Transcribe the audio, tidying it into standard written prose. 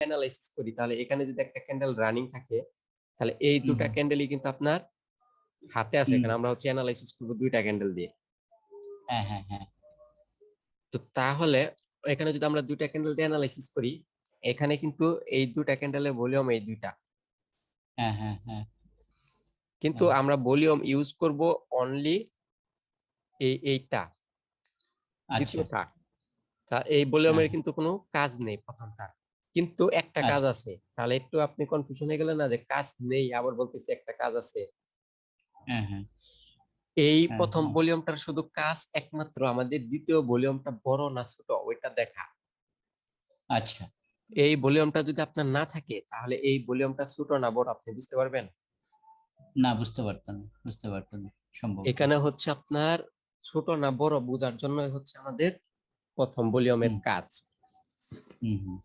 Analysis করি তাহলে এখানে যদি একটা ক্যান্ডেল রানিং থাকে তাহলে এই দুটা ক্যান্ডেলই কিন্তু আপনার হাতে আছে। এখানে আমরা হচ্ছে অ্যানালাইসিস করব দুইটা ক্যান্ডেল দিয়ে। হ্যাঁ হ্যাঁ হ্যাঁ। তো তাহলে এখানে যদি আমরা দুইটা ক্যান্ডেল দিয়ে অ্যানালাইসিস করি, এখানে কিন্তু এই দুইটা ক্যান্ডেলের ভলিউম এই দুইটা, হ্যাঁ হ্যাঁ হ্যাঁ। কিন্তু আমরা ভলিউম ইউজ করব অনলি এইটা আচ্ছা দ্বিতীয়টা। তা এই ভলিউমের কিন্তু কোনো কাজ নেই প্রথমটা, কিন্তু একটা কাজ আচ্ছা। আছে। তাহলে একটু আপনি কনফিউশন হয়ে গেলেন না যে কাজ নেই আবার বলতেছি একটা কাজ আছে। হ্যাঁ হ্যাঁ এই হ্যাঁ প্রথম হ্যাঁ। ভলিউমটার শুধু কাজ একমাত্র আমাদের দ্বিতীয় ভলিউমটা বড় না ছোট ওইটা দেখা। আচ্ছা। এই ভলিউমটা যদি আপনার না থাকে তাহলে এই ভলিউমটা ছোট না বড় আপনি বুঝতে পারবেন? না, বুঝতে পারতাম না, বুঝতে পারতাম না সম্ভবত। এখানে হচ্ছে আপনার ছোট না বড় বোঝার জন্য হচ্ছে আমাদের প্রথম ভলিউমের হুম কাজ। হুম হুম।